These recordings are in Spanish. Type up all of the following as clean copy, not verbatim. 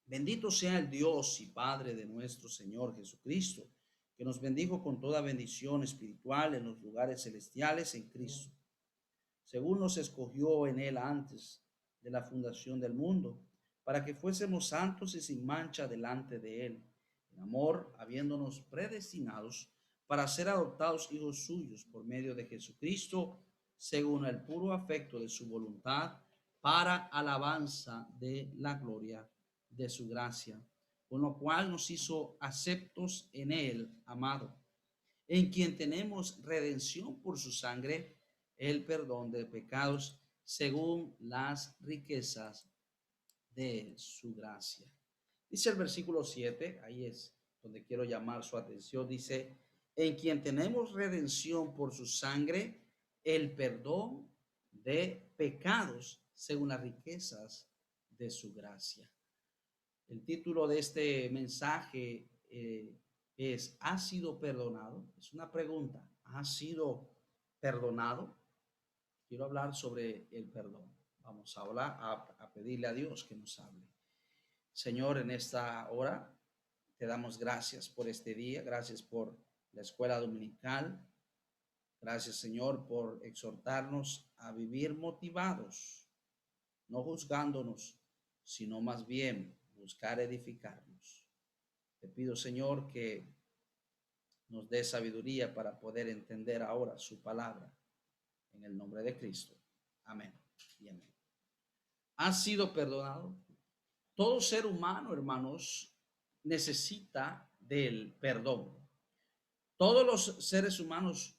Bendito sea el Dios y Padre de nuestro Señor Jesucristo, que nos bendijo con toda bendición espiritual en los lugares celestiales en Cristo, según nos escogió en Él antes de la fundación del mundo, para que fuésemos santos y sin mancha delante de Él, en amor, habiéndonos predestinados para ser adoptados hijos suyos por medio de Jesucristo, según el puro afecto de su voluntad, para alabanza de la gloria de su gracia, con lo cual nos hizo aceptos en Él, amado, en quien tenemos redención por su sangre, el perdón de pecados, según las riquezas de su gracia. Dice el versículo 7, ahí es donde quiero llamar su atención, dice, en quien tenemos redención por su sangre, el perdón de pecados, según las riquezas de su gracia. El título de este mensaje es, ¿ha sido perdonado? Es una pregunta. ¿Ha sido perdonado? Quiero hablar sobre el perdón. Vamos a hablar, a pedirle a Dios que nos hable. Señor, en esta hora te damos gracias por este día, gracias por la escuela dominical. Gracias, Señor, por exhortarnos a vivir motivados, no juzgándonos, sino más bien buscar edificarnos. Te pido, Señor, que nos dé sabiduría para poder entender ahora su palabra. En el nombre de Cristo. Amén y amén. ¿Ha sido perdonado? Todo ser humano, hermanos, necesita del perdón. Todos los seres humanos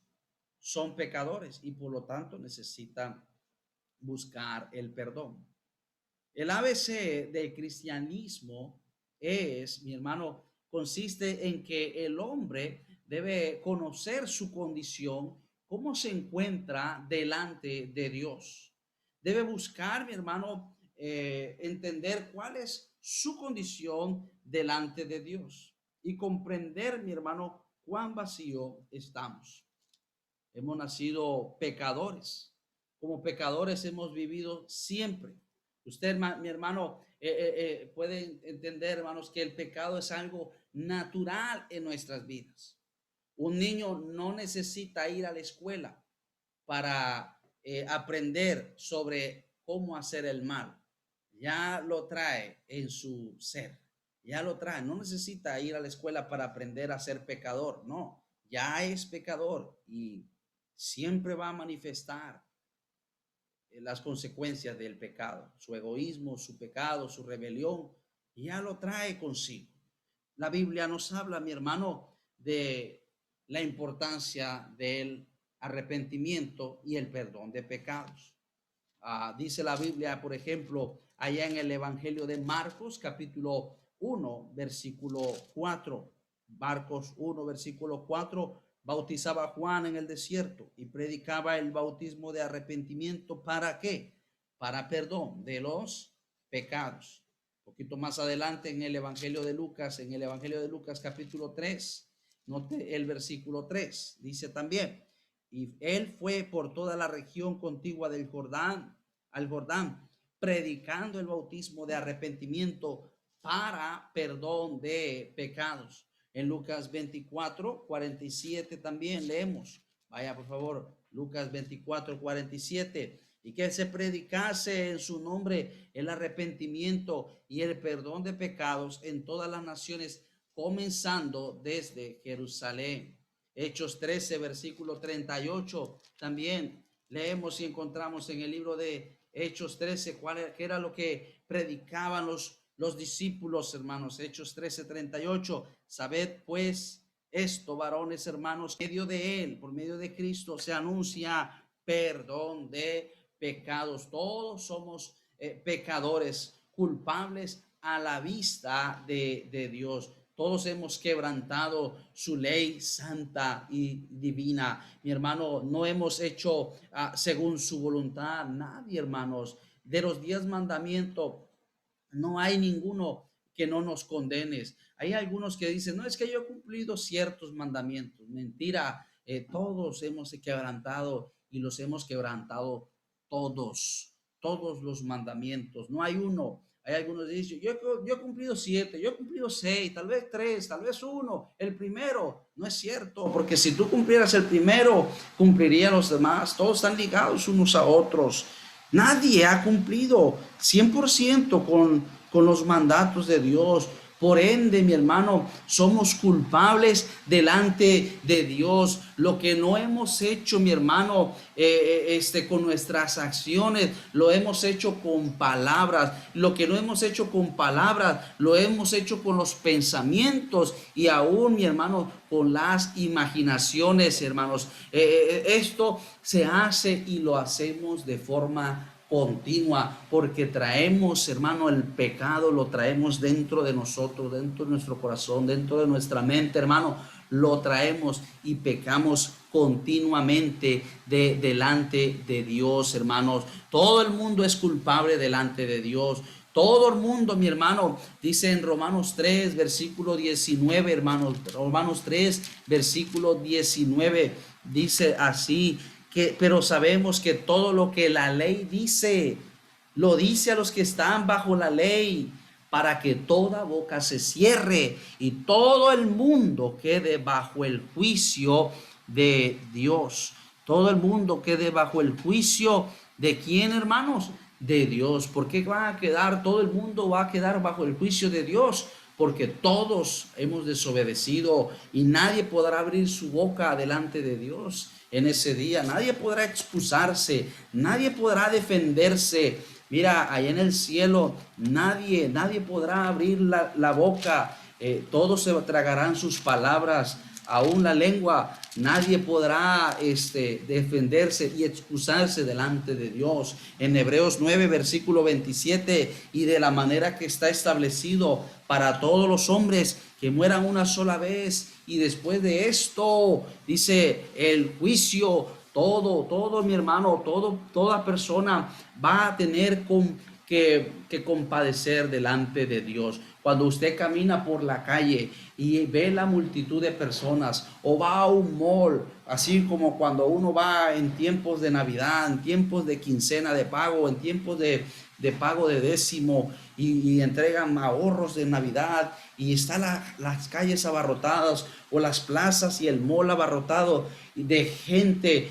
son pecadores y por lo tanto necesitan buscar el perdón. El ABC del cristianismo es, mi hermano, consiste en que el hombre debe conocer su condición, cómo se encuentra delante de Dios. Debe buscar, mi hermano, entender cuál es su condición delante de Dios y comprender, mi hermano, cuán vacío estamos. Hemos nacido pecadores. Como pecadores hemos vivido siempre. Usted, mi hermano, puede entender, hermanos, que el pecado es algo natural en nuestras vidas. Un niño no necesita ir a la escuela para aprender sobre cómo hacer el mal. Ya lo trae en su ser. Ya lo trae. No necesita ir a la escuela para aprender a ser pecador. No, ya es pecador y siempre va a manifestar las consecuencias del pecado, su egoísmo, su pecado, su rebelión, y ya lo trae consigo. La Biblia nos habla, mi hermano, de la importancia del arrepentimiento y el perdón de pecados. Dice la Biblia, por ejemplo, allá en el Evangelio de Marcos, capítulo 1, versículo 4. Marcos 1, versículo 4, bautizaba a Juan en el desierto y predicaba el bautismo de arrepentimiento. ¿Para qué? Para perdón de los pecados. Un poquito más adelante en el Evangelio de Lucas capítulo 3, note el versículo 3, dice también, y él fue por toda la región contigua del Jordán, al Jordán, predicando el bautismo de arrepentimiento para perdón de pecados. En Lucas 24, 47 también leemos. Vaya, por favor, Lucas 24, 47. Y que se predicase en su nombre el arrepentimiento y el perdón de pecados en todas las naciones, comenzando desde Jerusalén. Hechos 13, versículo 38, también leemos y encontramos en el libro de Hechos 13, qué era lo que predicaban los discípulos, hermanos. Hechos 13, 38. Sabed pues esto, varones, hermanos, por medio de Cristo, se anuncia perdón de pecados. Todos somos pecadores, culpables a la vista de Dios. Todos hemos quebrantado su ley santa y divina. Mi hermano, no hemos hecho según su voluntad. Nadie, hermanos, de los 10 mandamientos, no hay ninguno que no nos condenes. Hay algunos que dicen, no, es que yo he cumplido ciertos mandamientos. Mentira, todos hemos quebrantado y los hemos quebrantado todos los mandamientos. No hay uno Hay algunos que dicen, yo he cumplido 7, yo he cumplido 6, tal vez 3, tal vez 1, el primero. No es cierto, porque si tú cumplieras el primero, cumplirían los demás. Todos están ligados unos a otros. Nadie ha cumplido 100% con los mandatos de Dios. Por ende, mi hermano, somos culpables delante de Dios. Lo que no hemos hecho, mi hermano, con nuestras acciones, lo hemos hecho con palabras. Lo que no hemos hecho con palabras, lo hemos hecho con los pensamientos y aún, mi hermano, con las imaginaciones, hermanos. Esto se hace y lo hacemos de forma continua, porque traemos, hermano, el pecado, lo traemos dentro de nosotros, dentro de nuestro corazón, dentro de nuestra mente, hermano, lo traemos y pecamos continuamente delante de Dios, hermanos. Todo el mundo es culpable delante de Dios. Todo el mundo, mi hermano, dice en Romanos 3, versículo 19, hermanos, Romanos 3, versículo 19, dice así, pero sabemos que todo lo que la ley dice, lo dice a los que están bajo la ley, para que toda boca se cierre y todo el mundo quede bajo el juicio de Dios. Todo el mundo quede bajo el juicio de quién, hermanos, de Dios. ¿Por qué va a quedar, todo el mundo va a quedar bajo el juicio de Dios? Porque todos hemos desobedecido y nadie podrá abrir su boca delante de Dios en ese día. Nadie podrá excusarse, nadie podrá defenderse. Mira, allá en el cielo nadie podrá abrir la boca. Todos se tragarán sus palabras. Aún la lengua, nadie podrá defenderse y excusarse delante de Dios. En Hebreos 9, versículo 27, y de la manera que está establecido para todos los hombres que mueran una sola vez, y después de esto, dice, el juicio. Todo mi hermano, toda persona va a tener que compadecer delante de Dios. Cuando usted camina por la calle y ve la multitud de personas o va a un mall, así como cuando uno va en tiempos de Navidad, en tiempos de quincena de pago, en tiempos de pago de décimo y entregan ahorros de Navidad y están las calles abarrotadas o las plazas y el mall abarrotado de gente.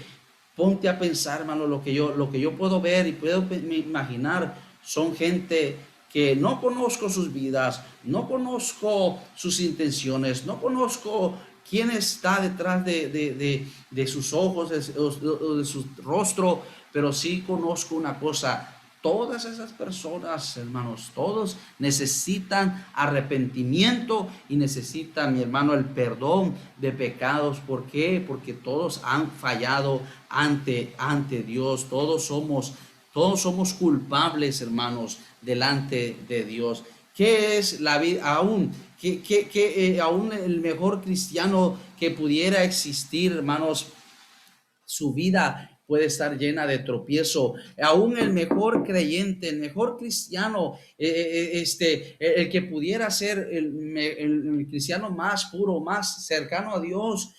Ponte a pensar, hermano, lo que yo puedo ver y puedo imaginar son gente que no conozco sus vidas, no conozco sus intenciones, no conozco quién está detrás de sus ojos, de su rostro, pero sí conozco una cosa. Todas esas personas, hermanos, todos necesitan arrepentimiento y necesitan, mi hermano, el perdón de pecados. ¿Por qué? Porque todos han fallado ante Dios. Todos somos culpables, hermanos, delante de Dios. ¿Qué es la vida? Aún el mejor cristiano que pudiera existir, hermanos, su vida puede estar llena de tropiezo. Aún el mejor creyente, el mejor cristiano, el que pudiera ser el cristiano más puro, más cercano a Dios,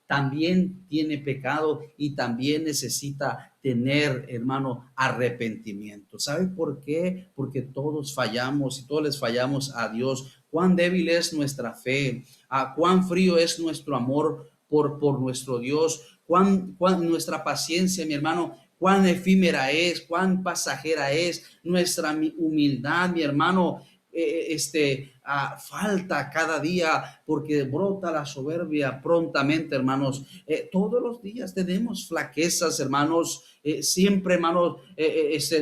también tiene pecado y también necesita tener, hermano, arrepentimiento. ¿Sabe por qué? Porque todos fallamos y todos les fallamos a Dios. Cuán débil es nuestra fe, cuán frío es nuestro amor por nuestro Dios, cuán nuestra paciencia, mi hermano, cuán efímera es, cuán pasajera es nuestra humildad, mi hermano. Falta cada día porque brota la soberbia prontamente, hermanos. Todos los días tenemos flaquezas, hermanos. Siempre, hermanos,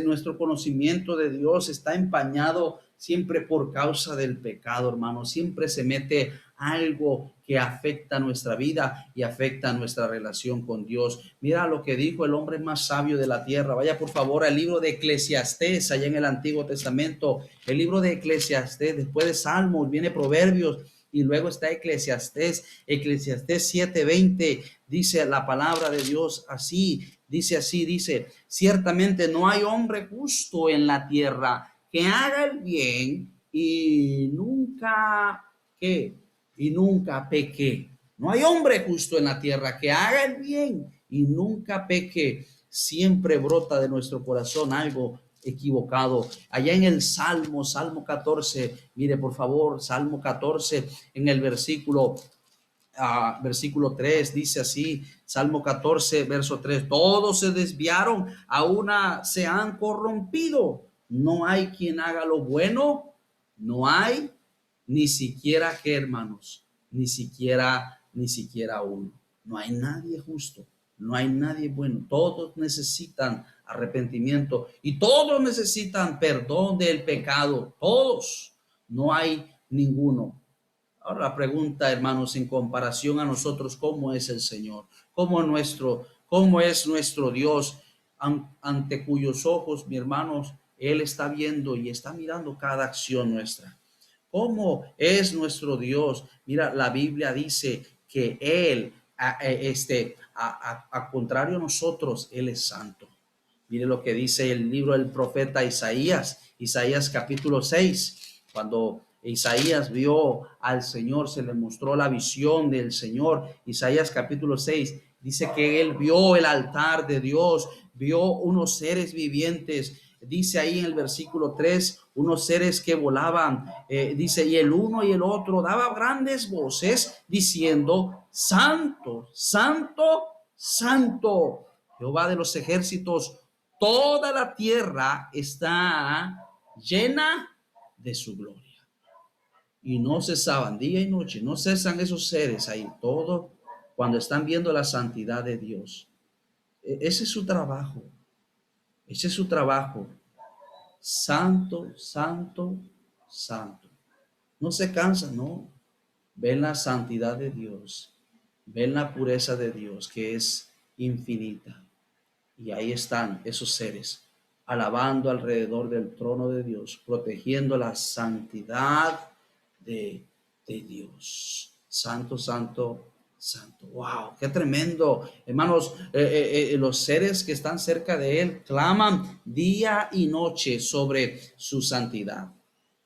nuestro conocimiento de Dios está empañado siempre por causa del pecado, hermanos. Siempre se mete algo que afecta nuestra vida y afecta nuestra relación con Dios. Mira lo que dijo el hombre más sabio de la tierra. Vaya por favor al libro de Eclesiastés, allá en el Antiguo Testamento. El libro de Eclesiastés, después de Salmos viene Proverbios y luego está Eclesiastés. Eclesiastés 7:20 dice la palabra de Dios así, dice, ciertamente no hay hombre justo en la tierra que haga el bien y nunca, ¿qué? Y nunca peque. No hay hombre justo en la tierra que haga el bien y nunca peque. Siempre brota de nuestro corazón algo equivocado. Allá en el Salmo 14, mire por favor, Salmo 14, en el versículo 3, dice así, Salmo 14, verso 3: todos se desviaron, a una se han corrompido, no hay quien haga lo bueno, no hay ni siquiera que, hermanos, ni siquiera uno. No hay nadie justo, no hay nadie bueno. Todos necesitan arrepentimiento y todos necesitan perdón del pecado. Todos, no hay ninguno. Ahora la pregunta, hermanos, en comparación a nosotros, ¿cómo es el Señor? ¿Cómo es nuestro Dios, ante cuyos ojos, mi hermanos, Él está viendo y está mirando cada acción nuestra? ¿Cómo es nuestro Dios? Mira, la Biblia dice que Él, a contrario a nosotros, Él es santo. Mire lo que dice el libro del profeta Isaías capítulo 6, cuando Isaías vio al Señor, se le mostró la visión del Señor. Isaías capítulo 6 dice que él vio el altar de Dios, vio unos seres vivientes. Dice ahí en el versículo 3, unos seres que volaban, dice, y el uno y el otro daba grandes voces diciendo: santo, santo, santo, Jehová de los ejércitos, toda la tierra está llena de su gloria. Y no cesaban día y noche, no cesan esos seres ahí, todo cuando están viendo la santidad de Dios. Ese es su trabajo, ese es su trabajo. Santo, santo, santo. No se cansan, no. Ven la santidad de Dios, ven la pureza de Dios, que es infinita. Y ahí están esos seres, alabando alrededor del trono de Dios, protegiendo la santidad de Dios. Santo, santo, santo. Wow, qué tremendo. Hermanos, los seres que están cerca de Él claman día y noche sobre su santidad.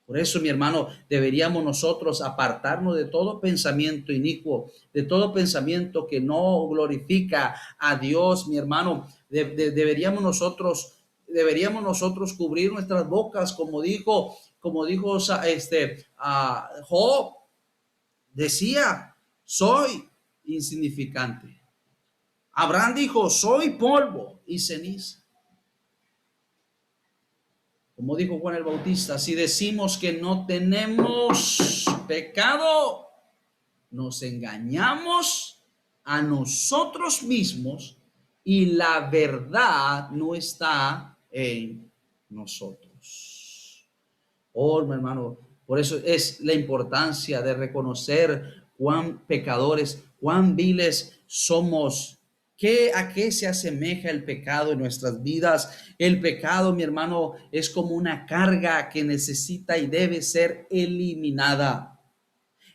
Por eso, mi hermano, deberíamos nosotros apartarnos de todo pensamiento inicuo, de todo pensamiento que no glorifica a Dios, mi hermano. Deberíamos nosotros cubrir nuestras bocas, como dijo Job, decía: soy insignificante. Abraham dijo: soy polvo y ceniza. Como dijo Juan el Bautista, si decimos que no tenemos pecado, nos engañamos a nosotros mismos y la verdad no está en nosotros. Oh, hermano, por eso es la importancia de reconocer cuán pecadores, cuán viles somos. ¿A qué se asemeja el pecado en nuestras vidas? El pecado, mi hermano, es como una carga que necesita y debe ser eliminada.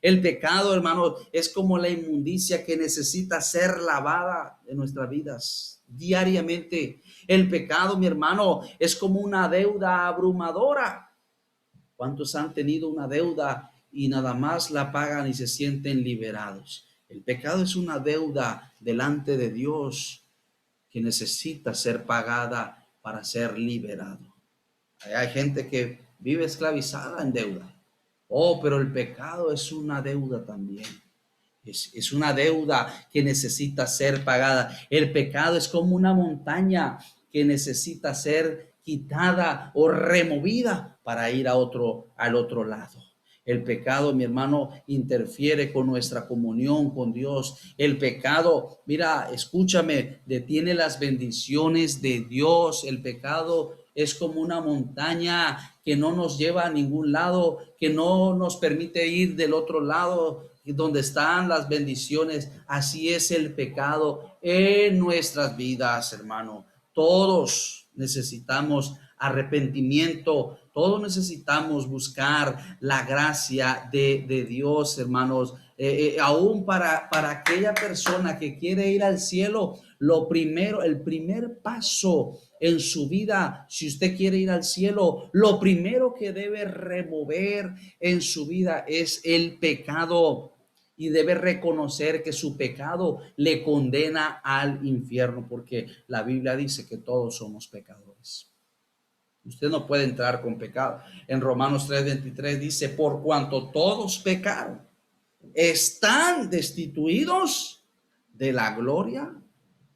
El pecado, hermano, es como la inmundicia que necesita ser lavada en nuestras vidas diariamente. El pecado, mi hermano, es como una deuda abrumadora. ¿Cuántos han tenido una deuda y nada más la pagan y se sienten liberados? El pecado es una deuda delante de Dios que necesita ser pagada para ser liberado. Hay gente que vive esclavizada en deuda. Oh, pero el pecado es una deuda también. Es una deuda que necesita ser pagada. El pecado es como una montaña que necesita ser quitada o removida para ir al otro lado. El pecado, mi hermano, interfiere con nuestra comunión con Dios. El pecado, mira, escúchame, detiene las bendiciones de Dios. El pecado es como una montaña que no nos lleva a ningún lado, que no nos permite ir del otro lado donde están las bendiciones. Así es el pecado en nuestras vidas, hermano. Todos necesitamos arrepentimiento, todos necesitamos buscar la gracia de Dios, hermanos. Aún para aquella persona que quiere ir al cielo, el primer paso en su vida, si usted quiere ir al cielo, lo primero que debe remover en su vida es el pecado. Y debe reconocer que su pecado le condena al infierno, porque la Biblia dice que todos somos pecadores. Usted no puede entrar con pecado. En Romanos 3:23 dice, por cuanto todos pecaron, están destituidos de la gloria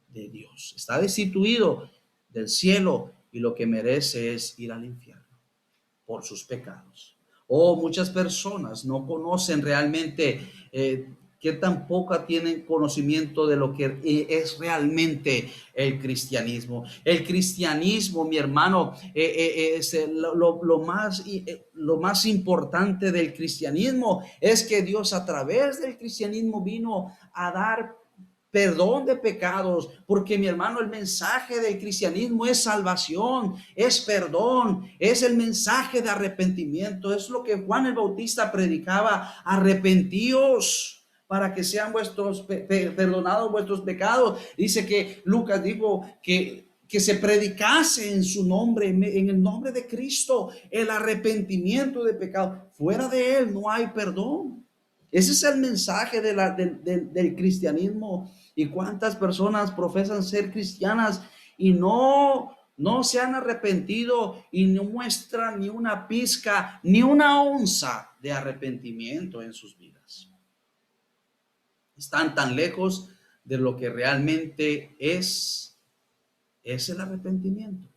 de Dios. Está destituido del cielo y lo que merece es ir al infierno por sus pecados. Muchas personas no conocen realmente que tampoco tienen conocimiento de lo que es realmente el cristianismo. El cristianismo, mi hermano, es lo más importante del cristianismo es que Dios a través del cristianismo vino a dar perdón de pecados, porque mi hermano, el mensaje del cristianismo es salvación, es perdón, es el mensaje de arrepentimiento, es lo que Juan el Bautista predicaba: arrepentíos para que sean perdonados vuestros pecados. Dice que Lucas dijo que se predicase en su nombre, en el nombre de Cristo, el arrepentimiento de pecado. Fuera de él no hay perdón. Ese es el mensaje del cristianismo. ¿Y cuántas personas profesan ser cristianas y no se han arrepentido y no muestran ni una pizca, ni una onza de arrepentimiento en sus vidas? Están tan lejos de lo que realmente es el arrepentimiento.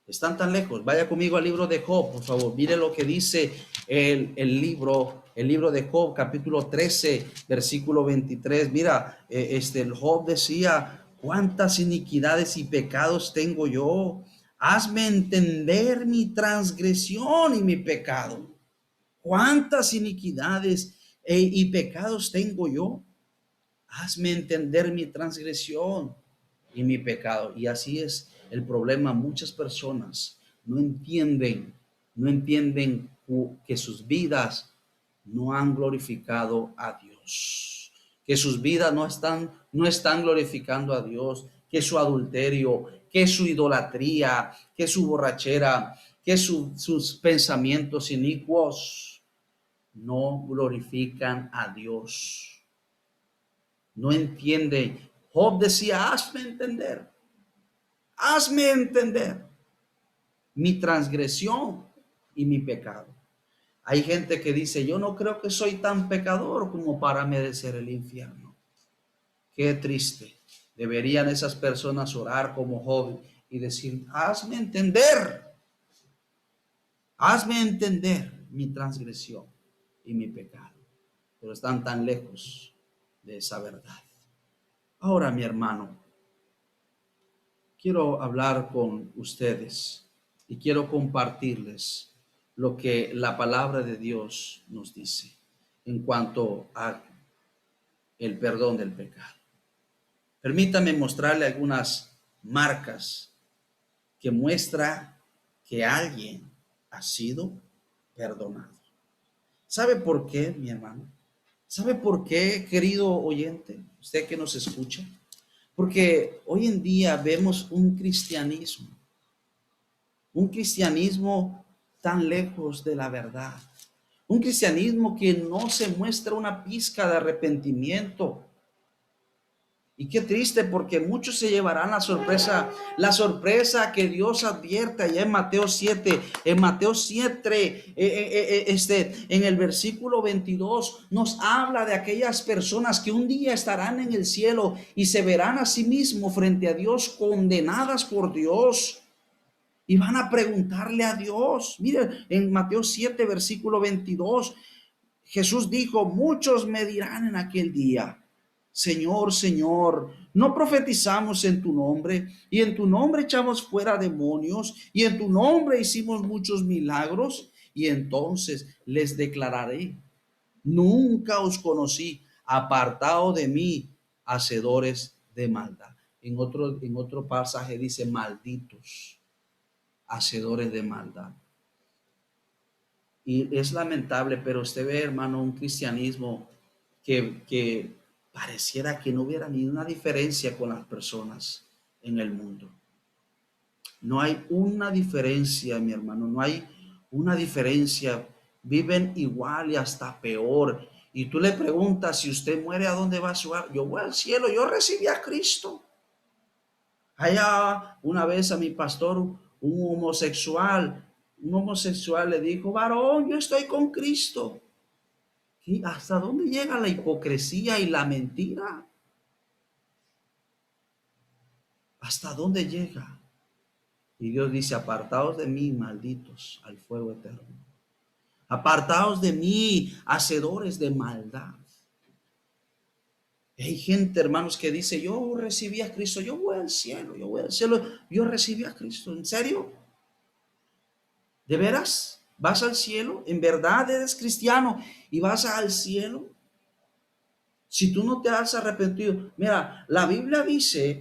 Están tan lejos. Vaya conmigo al libro de Job, por favor. Mire lo que dice el libro de Job, capítulo 13, versículo 23. Mira, el Job decía: cuántas iniquidades y pecados tengo yo. Hazme entender mi transgresión y mi pecado. Cuántas iniquidades y pecados tengo yo. Hazme entender mi transgresión y mi pecado. Y así es el problema. Muchas personas no entienden que sus vidas no han glorificado a Dios, que sus vidas no están glorificando a Dios, que su adulterio, que su idolatría, que su borrachera, que sus pensamientos inicuos no glorifican a Dios. No entiende. Job decía: hazme entender mi transgresión y mi pecado. Hay gente que dice: yo no creo que soy tan pecador como para merecer el infierno. Qué triste. Deberían esas personas orar como Job y decir: hazme entender mi transgresión y mi pecado. Pero están tan lejos de esa verdad. Ahora, mi hermano, quiero hablar con ustedes y quiero compartirles lo que la palabra de Dios nos dice en cuanto a el perdón del pecado. Permítame mostrarle algunas marcas que muestra que alguien ha sido perdonado. ¿Sabe por qué, mi hermano? ¿Sabe por qué, querido oyente, usted que nos escucha? Porque hoy en día vemos un cristianismo tan lejos de la verdad, un cristianismo que no se muestra una pizca de arrepentimiento. Y qué triste, porque muchos se llevarán la sorpresa que Dios advierte allá en Mateo 7, en el versículo 22, nos habla de aquellas personas que un día estarán en el cielo y se verán a sí mismos frente a Dios, condenadas por Dios, y van a preguntarle a Dios. Mire, en Mateo 7, versículo 22, Jesús dijo: muchos me dirán en aquel día: Señor, Señor, ¿no profetizamos en tu nombre? Y en tu nombre echamos fuera demonios, y en tu nombre hicimos muchos milagros. Y entonces les declararé: nunca os conocí, apartado de mí, hacedores de maldad. En otro pasaje dice: malditos, hacedores de maldad. Y es lamentable, pero usted ve, hermano, un cristianismo que pareciera que no hubiera ni una diferencia con las personas en el mundo. No hay una diferencia, mi hermano, no hay una diferencia. Viven igual y hasta peor. Y tú le preguntas: si usted muere, ¿a dónde va su alma? Yo voy al cielo, yo recibí a Cristo. Allá una vez a mi pastor, Un homosexual le dijo: varón, yo estoy con Cristo. ¿Y hasta dónde llega la hipocresía y la mentira? ¿Hasta dónde llega? Y Dios dice: apartaos de mí, malditos, al fuego eterno. Apartaos de mí, hacedores de maldad. Hay gente, hermanos, que dice: yo recibí a Cristo, yo voy al cielo, yo voy al cielo, yo recibí a Cristo. ¿En serio? ¿De veras? ¿Vas al cielo? ¿En verdad eres cristiano y vas al cielo? Si tú no te has arrepentido. Mira, la Biblia dice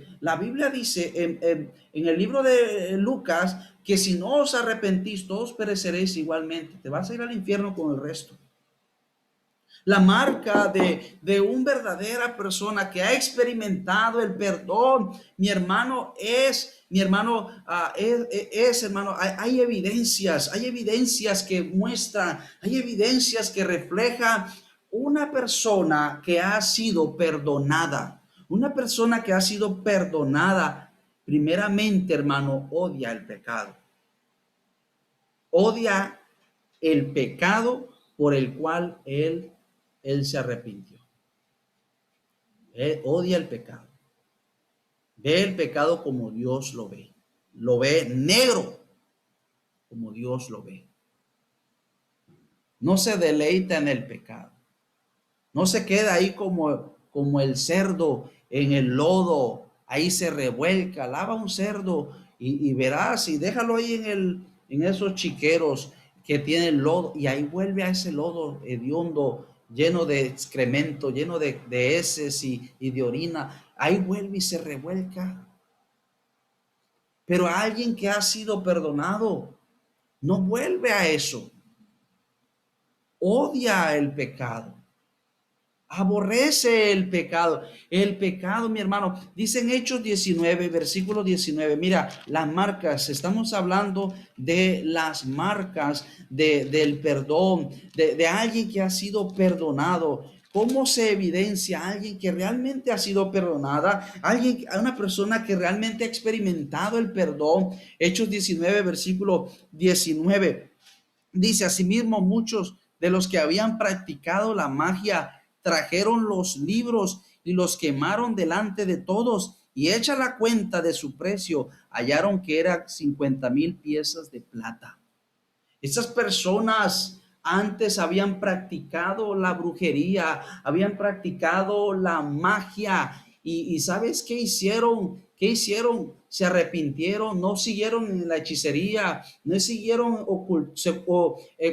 en el libro de Lucas que si no os arrepentís, todos pereceréis igualmente. Te vas a ir al infierno con el resto. La marca de una verdadera persona que ha experimentado el perdón, mi hermano, hermano, hay evidencias que muestran, hay evidencias que reflejan una persona que ha sido perdonada. Una persona que ha sido perdonada, primeramente, hermano, odia el pecado. Odia el pecado por el cual él se arrepintió. Él odia el pecado. Ve el pecado como Dios lo ve. Lo ve negro como Dios lo ve. No se deleita en el pecado. No se queda ahí como el cerdo en el lodo. Ahí se revuelca. Lava un cerdo y verás, y déjalo ahí en esos chiqueros que tienen lodo, y ahí vuelve a ese lodo hediondo, lleno de excremento, lleno de heces y de orina. Ahí vuelve y se revuelca. Pero alguien que ha sido perdonado no vuelve a eso. Odia el pecado. Aborrece el pecado. El pecado, mi hermano, dice en Hechos 19, versículo 19. Mira, las marcas, estamos hablando de las marcas del perdón, de alguien que ha sido perdonado. ¿Cómo se evidencia alguien que realmente ha sido perdonada? Una persona que realmente ha experimentado el perdón. Hechos 19, versículo 19. Dice: asimismo, muchos de los que habían practicado la magia trajeron los libros y los quemaron delante de todos, y hecha la cuenta de su precio, hallaron que eran 50,000 piezas de plata. Estas personas antes habían practicado la brujería, habían practicado la magia, y ¿sabes qué hicieron? ¿Qué hicieron? Se arrepintieron, no siguieron en la hechicería, no siguieron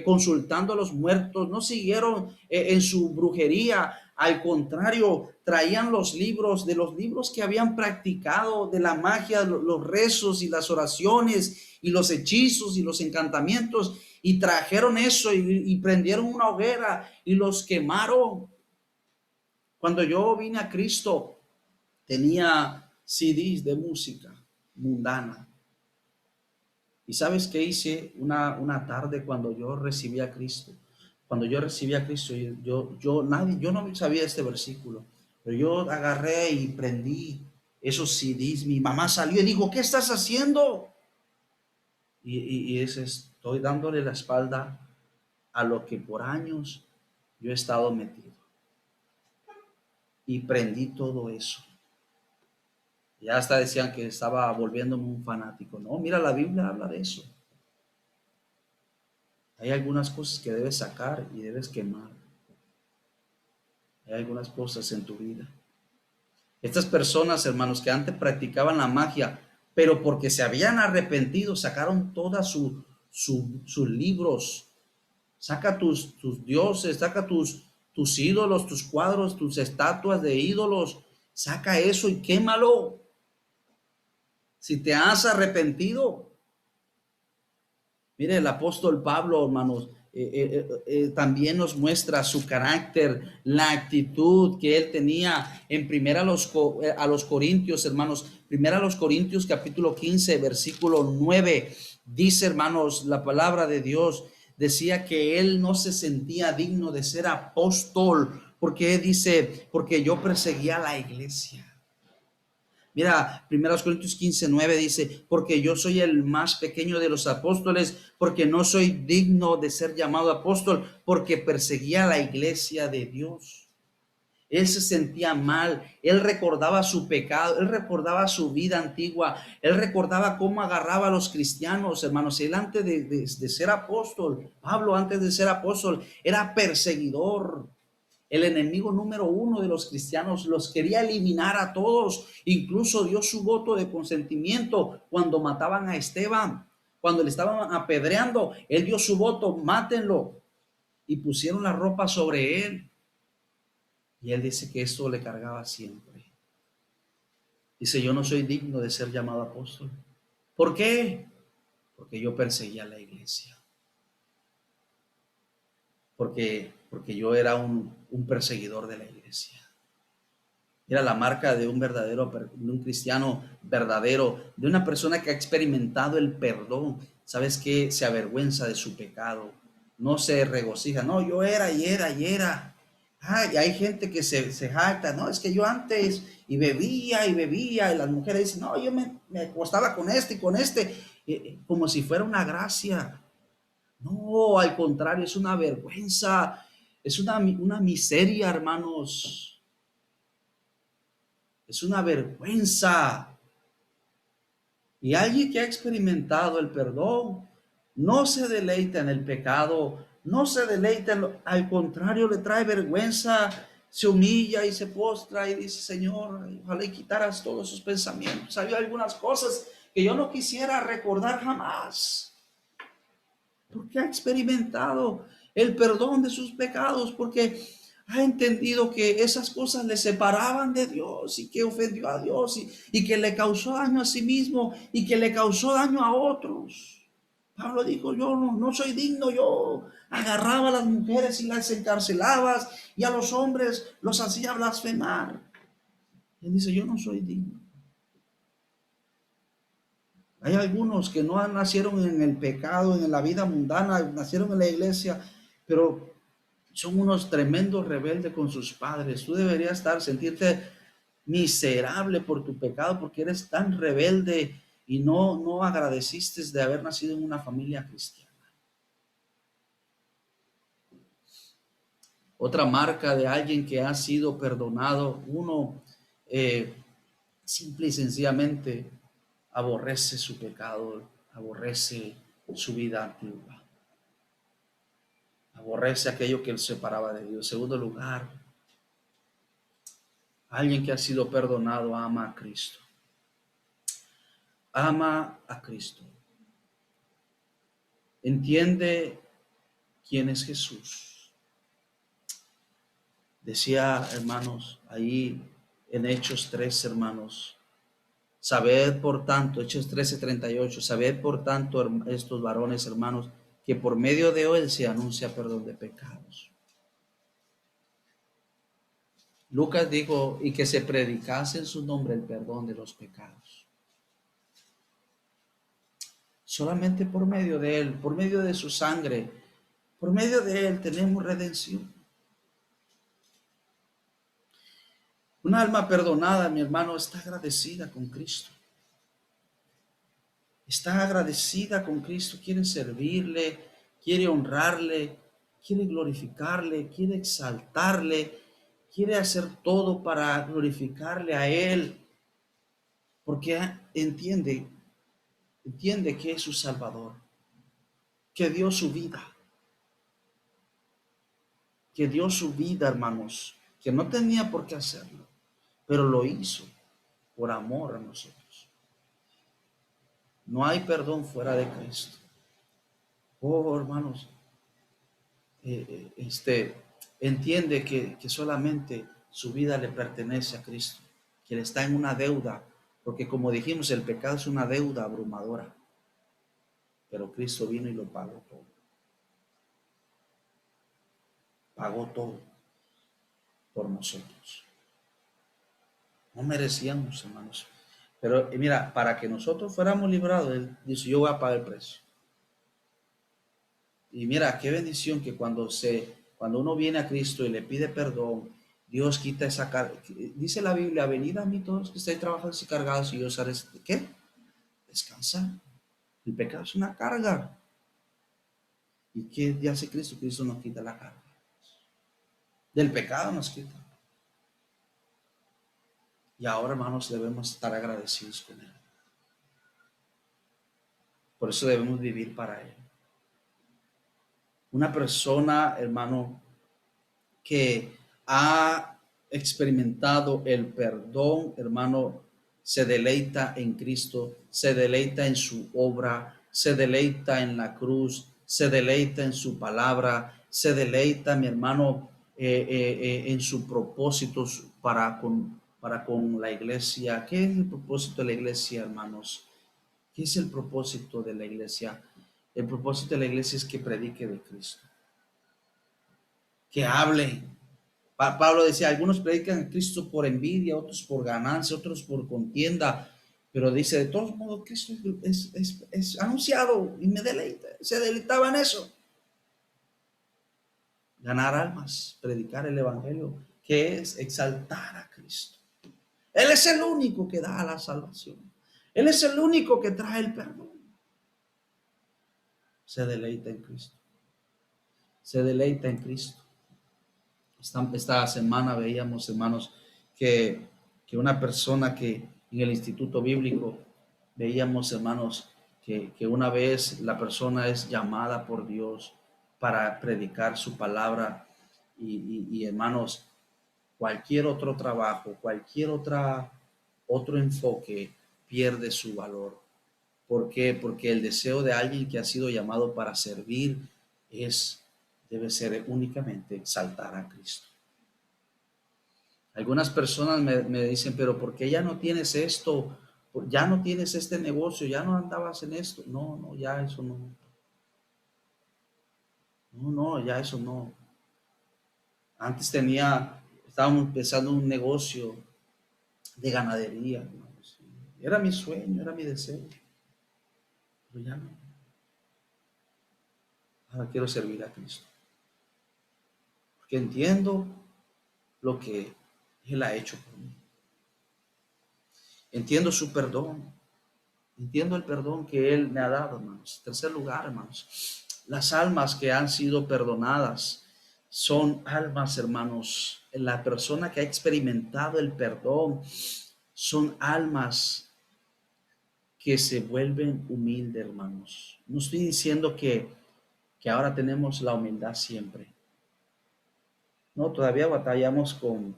consultando a los muertos, no siguieron en su brujería. Al contrario, traían los libros que habían practicado de la magia, los rezos y las oraciones y los hechizos y los encantamientos, y trajeron eso y prendieron una hoguera y los quemaron. Cuando yo vine a Cristo, tenía CDs de música mundana. ¿Y sabes qué hice una tarde cuando yo recibí a Cristo? Cuando yo recibí a Cristo, yo no sabía este versículo, pero yo agarré y prendí esos CDs. Mi mamá salió y dijo: ¿qué estás haciendo? Y estoy dándole la espalda a lo que por años yo he estado metido. Y prendí todo eso. Ya hasta decían que estaba volviéndome un fanático. No, mira, la Biblia habla de eso. Hay algunas cosas que debes sacar y debes quemar. Hay algunas cosas en tu vida. Estas personas, hermanos, que antes practicaban la magia, pero porque se habían arrepentido, sacaron todos sus libros. Saca tus dioses, saca tus ídolos, tus cuadros, tus estatuas de ídolos. Saca eso y quémalo. Si te has arrepentido. Mire, el apóstol Pablo, hermanos, también nos muestra su carácter, la actitud que él tenía en primera a los Corintios, hermanos. Primera a los Corintios, capítulo 15, versículo 9. Dice, hermanos, la palabra de Dios. Decía que él no se sentía digno de ser apóstol, porque dice: porque yo perseguía la iglesia. Mira, 1 Corintios 15:9 dice, porque yo soy el más pequeño de los apóstoles, porque no soy digno de ser llamado apóstol, porque perseguía la iglesia de Dios. Él se sentía mal, él recordaba su pecado, él recordaba su vida antigua, él recordaba cómo agarraba a los cristianos, hermanos. Él antes de ser apóstol, Pablo antes de ser apóstol, era perseguidor. El enemigo número uno de los cristianos, los quería eliminar a todos. Incluso dio su voto de consentimiento cuando mataban a Esteban, cuando le estaban apedreando. Él dio su voto, mátenlo. Y pusieron la ropa sobre él. Y él dice que esto le cargaba siempre. Dice, yo no soy digno de ser llamado apóstol. ¿Por qué? Porque yo perseguía a la iglesia. Porque yo era un perseguidor de la iglesia. Era la marca de un verdadero, de un cristiano verdadero, de una persona que ha experimentado el perdón. ¿Sabes qué? Se avergüenza de su pecado. No se regocija. No, yo era y era y era. Y hay gente que se jacta. No, es que yo antes y bebía y bebía. Y las mujeres dicen, no, yo me acostaba con este y con este. Como si fuera una gracia. No, al contrario, es una vergüenza. Es una miseria, hermanos. Es una vergüenza. Y alguien que ha experimentado el perdón no se deleita en el pecado, no se deleita en al contrario, le trae vergüenza, se humilla y se postra y dice, Señor, ojalá y quitaras todos esos pensamientos. Hay algunas cosas que yo no quisiera recordar jamás, porque ha experimentado el perdón de sus pecados, porque ha entendido que esas cosas le separaban de Dios y que ofendió a Dios y que le causó daño a sí mismo y que le causó daño a otros. Pablo dijo, yo no soy digno, yo agarraba a las mujeres y las encarcelaba y a los hombres los hacía blasfemar. Él dice, yo no soy digno. Hay algunos que no nacieron en el pecado, en la vida mundana, nacieron en la iglesia, pero son unos tremendos rebeldes con sus padres. Tú deberías sentirte miserable por tu pecado porque eres tan rebelde y no agradeciste de haber nacido en una familia cristiana. Otra marca de alguien que ha sido perdonado, uno simple y sencillamente aborrece su pecado, aborrece su vida antigua, aborrece aquello que él separaba de Dios. En segundo lugar, alguien que ha sido perdonado ama a Cristo. Ama a Cristo. Entiende quién es Jesús. Decía, hermanos, ahí en Hechos 3, hermanos, sabed por tanto, Hechos 13:38, sabed por tanto, estos varones, hermanos, que por medio de él se anuncia perdón de pecados. Lucas dijo, y que se predicase en su nombre el perdón de los pecados. Solamente por medio de él, por medio de su sangre, por medio de él tenemos redención. Un alma perdonada, mi hermano, está agradecida con Cristo. Está agradecida con Cristo, quiere servirle, quiere honrarle, quiere glorificarle, quiere exaltarle, quiere hacer todo para glorificarle a Él, porque entiende que es su Salvador, que dio su vida, hermanos, que no tenía por qué hacerlo, pero lo hizo por amor a nosotros. No hay perdón fuera de Cristo. Oh, hermanos, entiende que solamente su vida le pertenece a Cristo, que él está en una deuda, porque como dijimos, el pecado es una deuda abrumadora, pero Cristo vino y lo pagó todo. Pagó todo por nosotros. No merecíamos, hermanos. Pero mira, para que nosotros fuéramos librados, Él dice, yo voy a pagar el precio. Y mira, qué bendición que cuando uno viene a Cristo y le pide perdón Dios quita esa carga. Dice la Biblia, venid a mí todos los que estáis trabajando y cargados y yo os haré, ¿qué? Descansar. El pecado es una carga. ¿Y qué hace Cristo? Cristo nos quita la carga. Del pecado nos quita. Y ahora, hermanos, debemos estar agradecidos con Él. Por eso debemos vivir para Él. Una persona, hermano, que ha experimentado el perdón, hermano, se deleita en Cristo, se deleita en su obra, se deleita en la cruz, se deleita en su palabra, se deleita, mi hermano, en su propósito para con la iglesia. ¿Qué es el propósito de la iglesia, hermanos? ¿Qué es el propósito de la iglesia? El propósito de la iglesia es que predique de Cristo, que hable. Pablo decía, algunos predican a Cristo por envidia, otros por ganancia, otros por contienda, pero dice, de todos modos, Cristo es anunciado y me deleita, se deleitaba en eso. Ganar almas, predicar el evangelio, que es exaltar a Cristo. Él es el único que da la salvación. Él es el único que trae el perdón. Se deleita en Cristo. Se deleita en Cristo. Esta semana veíamos, hermanos, que una persona que en el instituto bíblico veíamos, hermanos, que una vez la persona es llamada por Dios para predicar su palabra y hermanos, cualquier otro trabajo, otro enfoque pierde su valor. ¿Por qué? Porque el deseo de alguien que ha sido llamado para servir debe ser únicamente exaltar a Cristo. Algunas personas me dicen, pero ¿por qué ya no tienes esto? Ya no tienes este negocio, ya no andabas en esto. No, ya eso no. No, ya eso no. Antes estábamos empezando un negocio de ganadería, hermanos. Era mi sueño, era mi deseo. Pero ya no. Ahora quiero servir a Cristo. Porque entiendo lo que Él ha hecho por mí. Entiendo su perdón. Entiendo el perdón que Él me ha dado, hermanos. En tercer lugar, hermanos, las almas que han sido perdonadas son almas, hermanos. La persona que ha experimentado el perdón son almas que se vuelven humildes, hermanos. No estoy diciendo que ahora tenemos la humildad siempre. No, todavía batallamos con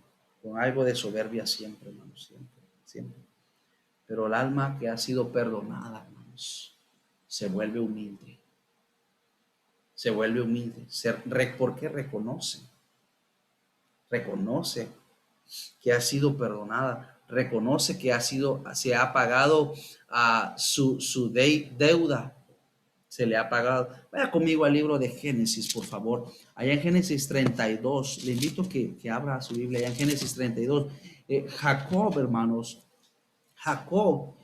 algo de soberbia siempre, hermanos, siempre, siempre. Pero el alma que ha sido perdonada, hermanos, se vuelve humilde. Se vuelve humilde. Porque reconoce que ha sido perdonada, reconoce que se ha pagado a su deuda, se le ha pagado. Vaya conmigo al libro de Génesis, por favor. Allá en Génesis 32, le invito que abra su Biblia, allá en Génesis 32. Jacob, hermanos, Jacob,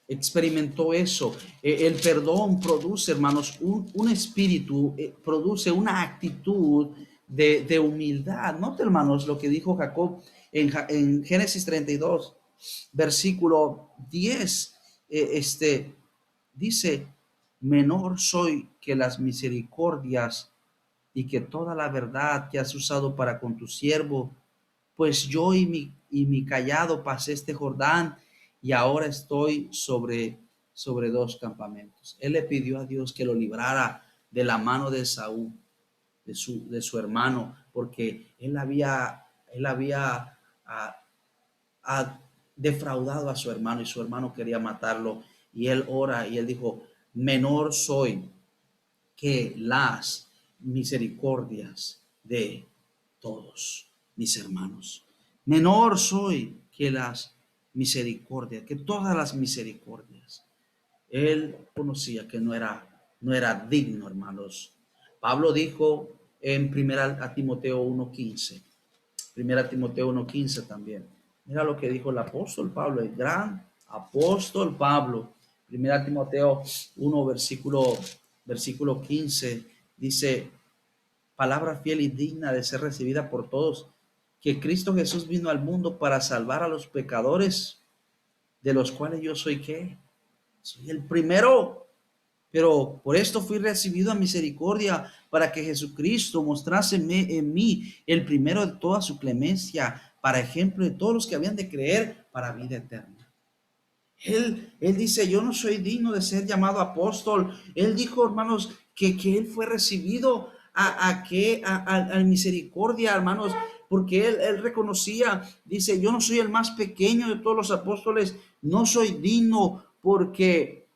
experimentó eso. El perdón produce, hermanos, un espíritu, produce una actitud de humildad. Note, hermanos, lo que dijo Jacob en Génesis 32, versículo 10. Dice, menor soy que las misericordias y que toda la verdad que has usado para con tu siervo, pues yo y mi callado pasé este Jordán y ahora estoy sobre dos campamentos. Él le pidió a Dios que lo librara de la mano de Saúl, de su hermano, porque él había defraudado a su hermano y su hermano quería matarlo. Y él ora y él dijo, menor soy que las misericordias de todos mis hermanos. Menor soy que las misericordias, que todas las misericordias. Él conocía que no era digno, hermanos. Pablo dijo en primera Timoteo 1:15, primera Timoteo 1:15 también. Mira lo que dijo el apóstol Pablo, el gran apóstol Pablo. Primera Timoteo 1, versículo 15, dice, palabra fiel y digna de ser recibida por todos, que Cristo Jesús vino al mundo para salvar a los pecadores, de los cuales yo soy ¿qué? Soy el primero. Pero por esto fui recibido a misericordia, para que Jesucristo mostrase en mí el primero de toda su clemencia, para ejemplo de todos los que habían de creer para vida eterna. Él dice, yo no soy digno de ser llamado apóstol. Él dijo, hermanos, que él fue recibido a misericordia, hermanos, porque él reconocía, dice, yo no soy el más pequeño de todos los apóstoles, no soy digno porque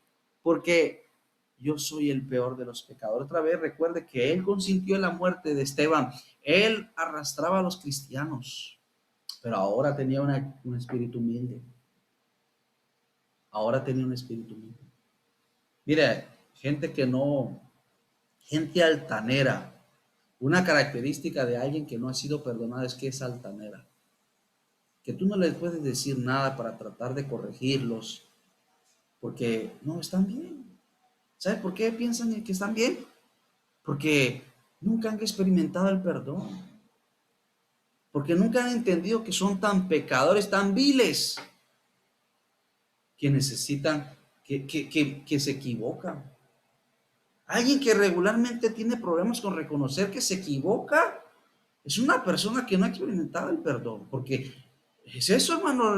yo soy el peor de los pecadores. Otra vez recuerde que él consintió en la muerte de Esteban. Él arrastraba a los cristianos, pero ahora tenía un espíritu humilde. Ahora tenía un espíritu humilde. Mire, gente altanera. Una característica de alguien que no ha sido perdonado es que es altanera. Que tú no les puedes decir nada para tratar de corregirlos, porque no están bien. ¿Sabes por qué piensan que están bien? Porque nunca han experimentado el perdón. Porque nunca han entendido que son tan pecadores, tan viles, que necesitan, que se equivocan. Alguien que regularmente tiene problemas con reconocer que se equivoca es una persona que no ha experimentado el perdón, porque es eso, hermano.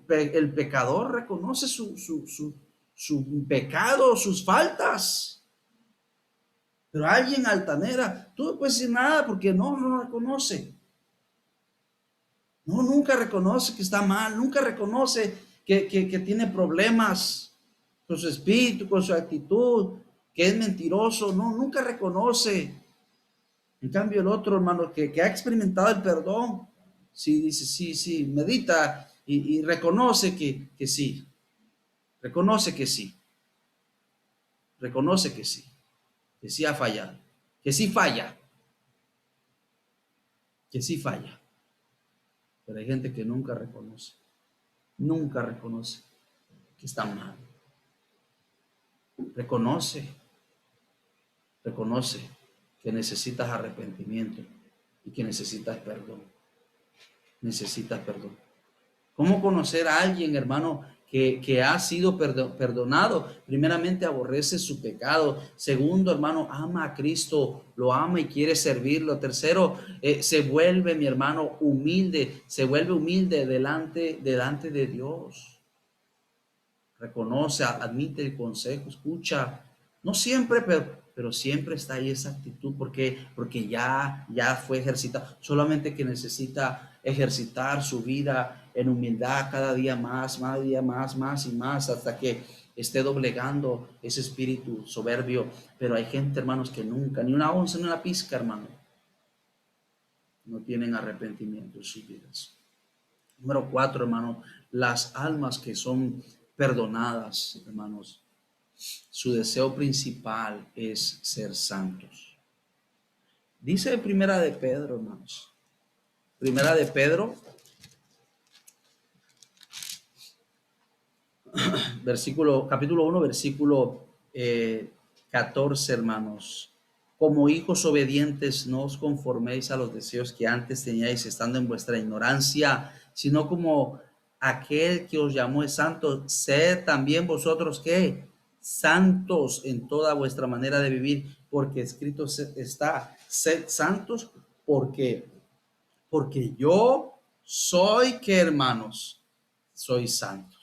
El pecador reconoce su pecado, sus faltas. Pero alguien altanera, tú no puedes decir nada porque no reconoce. No, nunca reconoce que está mal, nunca reconoce que tiene problemas con su espíritu, con su actitud, que es mentiroso. No, nunca reconoce. En cambio, el otro, hermano, que ha experimentado el perdón, sí dice, sí, medita y reconoce que sí, reconoce que sí, reconoce que sí ha fallado, que sí falla, que sí falla. Pero hay gente que nunca reconoce que está mal. Reconoce que necesitas arrepentimiento y que necesitas perdón. Necesitas perdón. ¿Cómo conocer a alguien, hermano, que ha sido perdonado? Primeramente, aborrece su pecado. Segundo, hermano, ama a Cristo, lo ama y quiere servirlo. Tercero, se vuelve, mi hermano, humilde, se vuelve humilde delante de Dios. Reconoce, admite el consejo, escucha. No siempre, pero siempre está ahí esa actitud, porque ya fue ejercitada. Solamente que necesita ejercitar su vida en humildad cada día más y más, hasta que esté doblegando ese espíritu soberbio. Pero hay gente, hermanos, que nunca, ni una onza, ni una pizca, hermano, no tienen arrepentimiento en sus vidas. Número 4, hermano, las almas que son perdonadas, hermanos, su deseo principal es ser santos. Dice Primera de Pedro, hermanos. Primera de Pedro, capítulo 1, versículo 14, hermanos. Como hijos obedientes, no os conforméis a los deseos que antes teníais estando en vuestra ignorancia, sino como aquel que os llamó es santo, sed también vosotros ¿qué? Santos en toda vuestra manera de vivir, porque escrito está, sed santos, porque yo soy que, hermanos, soy santo.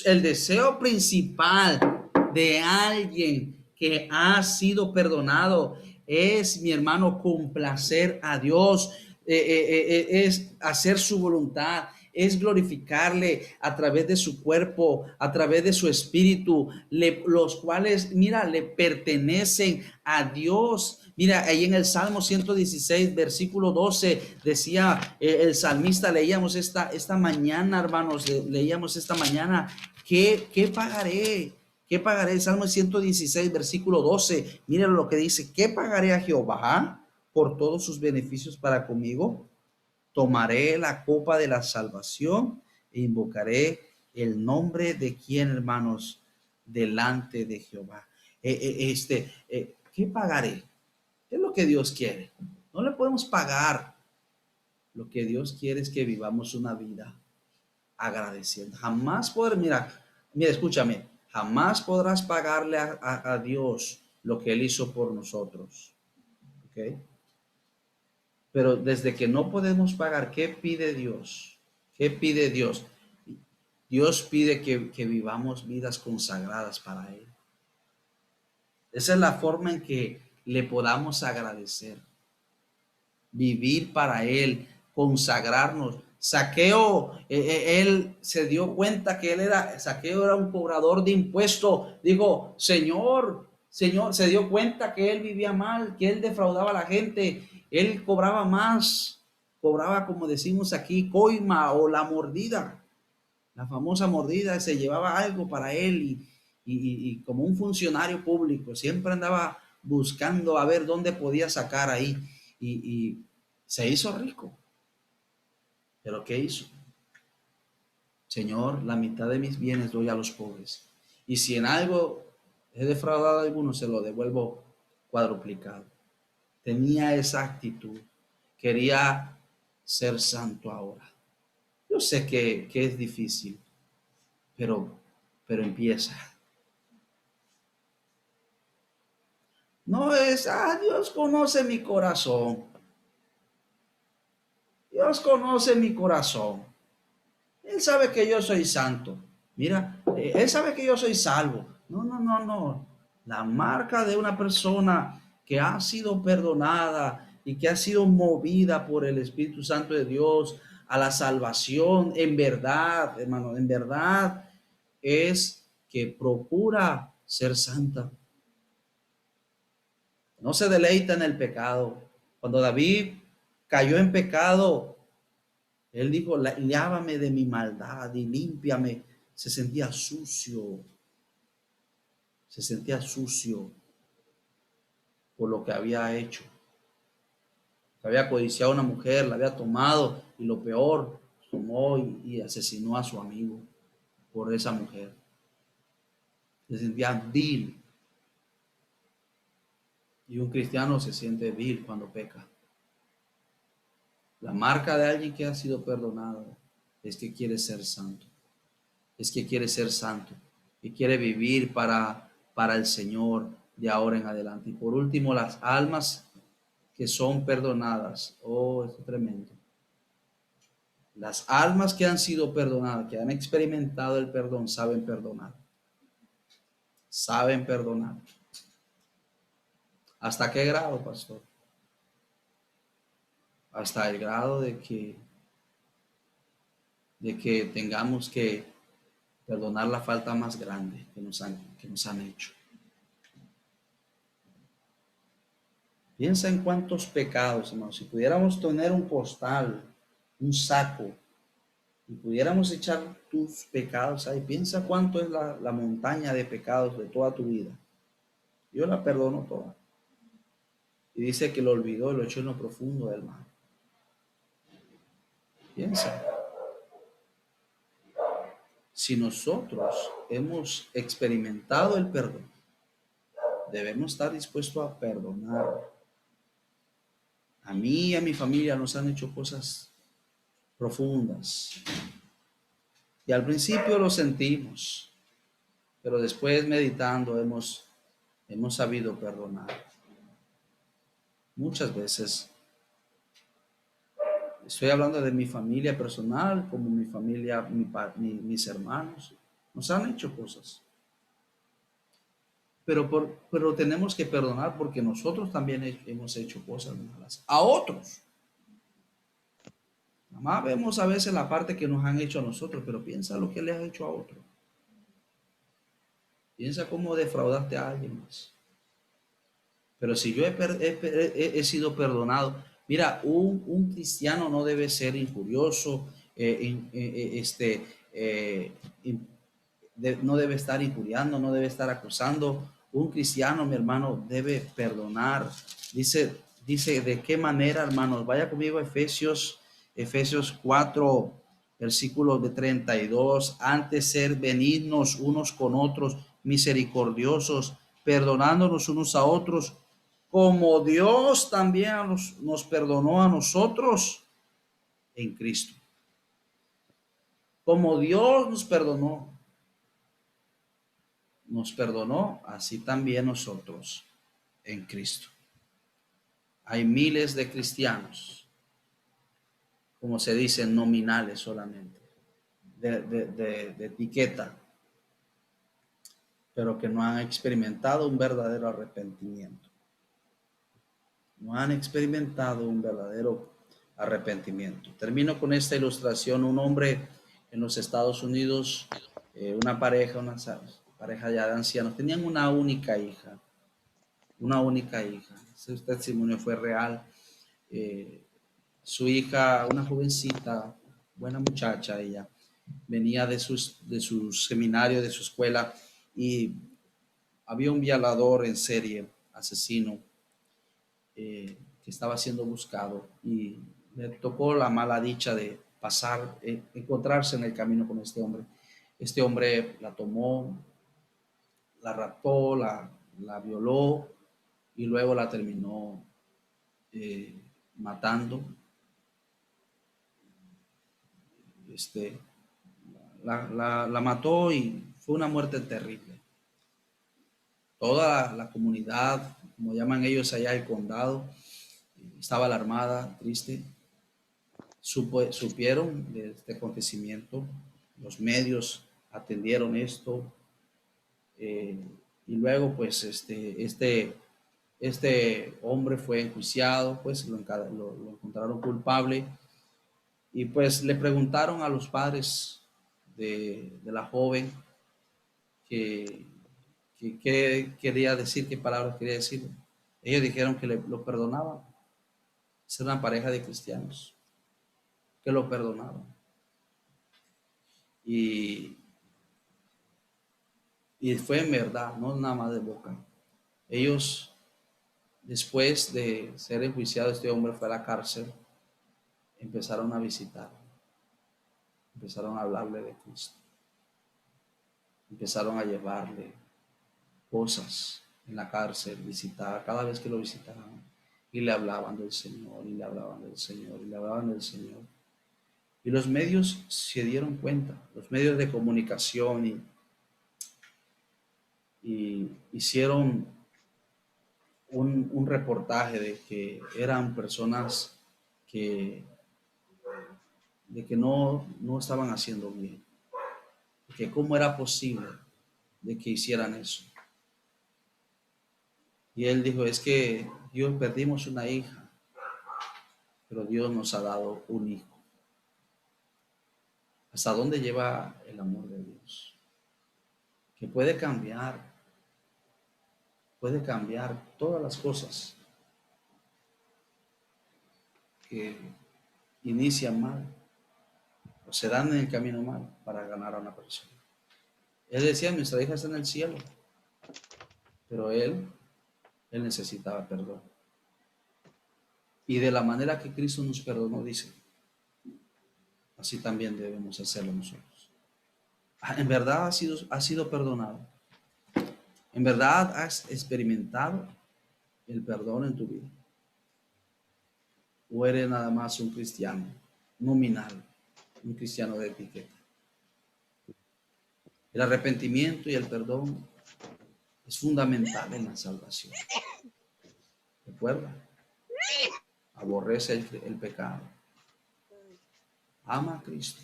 El deseo principal de alguien que ha sido perdonado es, mi hermano, complacer a Dios, es hacer su voluntad, es glorificarle a través de su cuerpo, a través de su espíritu, los cuales, mira, le pertenecen a Dios. Mira, ahí en el Salmo 116, versículo 12, decía el salmista, leíamos esta mañana, hermanos, leíamos esta mañana, ¿qué pagaré? ¿Qué pagaré? El Salmo 116, versículo 12, miren lo que dice, ¿qué pagaré a Jehová por todos sus beneficios para conmigo? Tomaré la copa de la salvación e invocaré el nombre de quien, hermanos, delante de Jehová. ¿Qué pagaré? lo que Dios quiere. No le podemos pagar. Lo que Dios quiere es que vivamos una vida agradeciendo. Jamás poder, mira, escúchame, jamás podrás pagarle a Dios lo que Él hizo por nosotros. ¿Ok? Pero desde que no podemos pagar, ¿qué pide Dios? ¿Qué pide Dios? Dios pide que vivamos vidas consagradas para Él. Esa es la forma en que le podamos agradecer. Vivir para Él, consagrarnos. Saqueo, él se dio cuenta que Saqueo era un cobrador de impuestos. Dijo, Señor, se dio cuenta que él vivía mal, que él defraudaba a la gente. Él cobraba más, cobraba, como decimos aquí, coima o la mordida, la famosa mordida. Se llevaba algo para él y como un funcionario público, siempre andaba buscando a ver dónde podía sacar ahí y se hizo rico. Pero ¿qué hizo? Señor, la mitad de mis bienes doy a los pobres. Y si en algo he defraudado a alguno, se lo devuelvo cuadruplicado. Tenía esa actitud. Quería ser santo ahora. Yo sé que es difícil, pero empieza. No es, Dios conoce mi corazón. Dios conoce mi corazón. Él sabe que yo soy santo. Mira, Él sabe que yo soy salvo. No, no, no, no. La marca de una persona que ha sido perdonada y que ha sido movida por el Espíritu Santo de Dios a la salvación, en verdad, hermano, en verdad, es que procura ser santa. No se deleita en el pecado. Cuando David cayó en pecado, él dijo, lávame de mi maldad y límpiame. Se sentía sucio por lo que había hecho. Había codiciado a una mujer, la había tomado y lo peor, tomó y asesinó a su amigo por esa mujer. Se sentía vil. Y un cristiano se siente vil cuando peca. La marca de alguien que ha sido perdonado es que quiere ser santo. Es que quiere ser santo y quiere vivir para el Señor de ahora en adelante. Y por último, las almas que son perdonadas. Oh, esto es tremendo. Las almas que han sido perdonadas, que han experimentado el perdón, saben perdonar. Saben perdonar. ¿Hasta qué grado, pastor? Hasta el grado de que tengamos que perdonar la falta más grande que nos han hecho. Piensa en cuántos pecados, hermanos. Si pudiéramos tener un costal, un saco, y pudiéramos echar tus pecados ahí, piensa cuánto es la montaña de pecados de toda tu vida. Yo la perdono toda. Y dice que lo olvidó y lo echó en lo profundo del mar. Piensa. Si nosotros hemos experimentado el perdón, debemos estar dispuestos a perdonar. A mí y a mi familia nos han hecho cosas profundas. Y al principio lo sentimos, pero después meditando hemos sabido perdonar. Muchas veces, estoy hablando de mi familia personal, como mi familia, mis hermanos, nos han hecho cosas. Pero tenemos que perdonar porque nosotros también hemos hecho cosas malas a otros. Nada más vemos a veces la parte que nos han hecho a nosotros, pero piensa lo que le has hecho a otro. Piensa cómo defraudaste a alguien más. Pero si yo he sido perdonado, mira, un cristiano no debe ser injurioso, no debe estar injuriando, no debe estar acusando. Un cristiano, mi hermano, debe perdonar. Dice de qué manera, hermanos. Vaya conmigo a Efesios 4, versículos de 32. Antes ser benignos unos con otros, misericordiosos, perdonándonos unos a otros, como Dios también nos perdonó a nosotros en Cristo. Como Dios nos perdonó, así también nosotros en Cristo. Hay miles de cristianos, como se dice, nominales solamente, de etiqueta, pero que no han experimentado un verdadero arrepentimiento. No han experimentado un verdadero arrepentimiento. Termino con esta ilustración. Un hombre en los Estados Unidos, una pareja ya de ancianos, tenían una única hija. Ese testimonio fue real. Su hija, una jovencita, buena muchacha, ella venía de su seminario, de su escuela, y había un violador en serie, asesino, que estaba siendo buscado, y le tocó la mala dicha de pasar, encontrarse en el camino con este hombre. Este hombre la tomó, la raptó, la violó y luego la terminó matando. Este, la mató y fue una muerte terrible. Toda la comunidad, como llaman ellos allá, el condado, estaba alarmada, triste. Supieron de este acontecimiento, los medios atendieron esto, eh, y luego pues este hombre fue enjuiciado, pues lo encontraron culpable, y pues le preguntaron a los padres de la joven que qué quería decir, qué palabras quería decir. Ellos dijeron que lo perdonaban. Es una pareja de cristianos que lo perdonaban. Y, y fue en verdad, no nada más de boca. Ellos, después de ser enjuiciado, este hombre fue a la cárcel, empezaron a visitar, empezaron a hablarle de Cristo, empezaron a llevarle cosas en la cárcel, visitar, cada vez que lo visitaban, y le hablaban del Señor, y le hablaban del Señor, y le hablaban del Señor. Y los medios se dieron cuenta, los medios de comunicación, y hicieron un reportaje de que eran personas que, de que no estaban haciendo bien, que cómo era posible de que hicieran eso. Y él dijo, es que Dios, perdimos una hija, pero Dios nos ha dado un hijo. ¿Hasta dónde lleva el amor de Dios? Que puede cambiar todas las cosas que inician mal o se dan en el camino mal para ganar a una persona. Él decía, nuestra hija está en el cielo, pero él necesitaba perdón. Y de la manera que Cristo nos perdonó, dice, así también debemos hacerlo nosotros. En verdad has sido perdonado. En verdad has experimentado el perdón en tu vida. O eres nada más un cristiano nominal, un cristiano de etiqueta. El arrepentimiento y el perdón es fundamental en la salvación. Recuerda, aborrece el pecado. Ama a Cristo.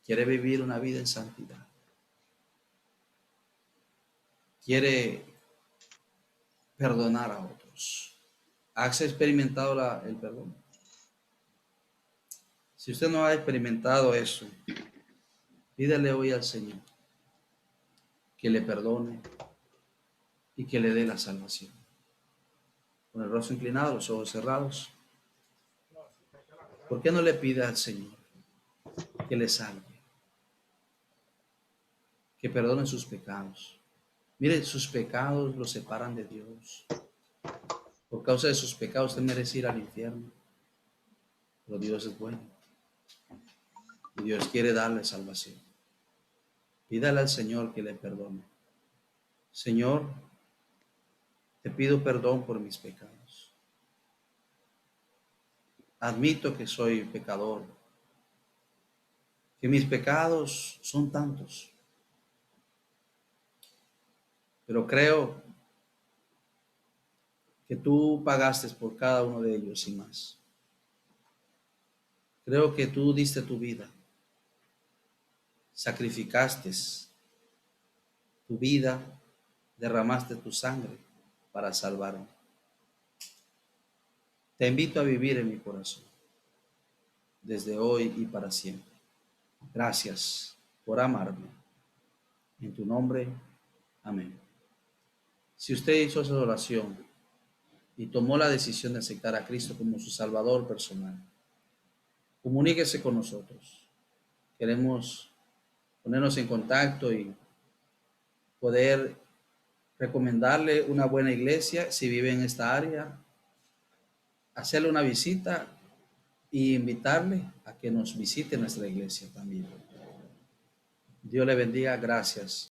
Quiere vivir una vida en santidad. Quiere perdonar a otros. ¿Has experimentado el perdón? Si usted no ha experimentado eso, pídele hoy al Señor que le perdone y que le dé la salvación. Con el rostro inclinado, los ojos cerrados. ¿Por qué no le pide al Señor que le salve? Que perdone sus pecados. Mire, sus pecados lo separan de Dios. Por causa de sus pecados usted merece ir al infierno. Pero Dios es bueno. Y Dios quiere darle salvación. Pídale al Señor que le perdone. Señor, Te pido perdón por mis pecados. Admito que soy pecador, que mis pecados son tantos, pero creo que tú pagaste por cada uno de ellos y más. Creo que tú diste tu vida, sacrificaste tu vida, derramaste tu sangre para salvarme. Te invito a vivir en mi corazón, desde hoy y para siempre. Gracias por amarme. En tu nombre, amén. Si usted hizo esa oración y tomó la decisión de aceptar a Cristo como su Salvador personal, comuníquese con nosotros. Queremos ponernos en contacto y poder recomendarle una buena iglesia si vive en esta área, hacerle una visita y invitarle a que nos visite nuestra iglesia también. Dios le bendiga. Gracias.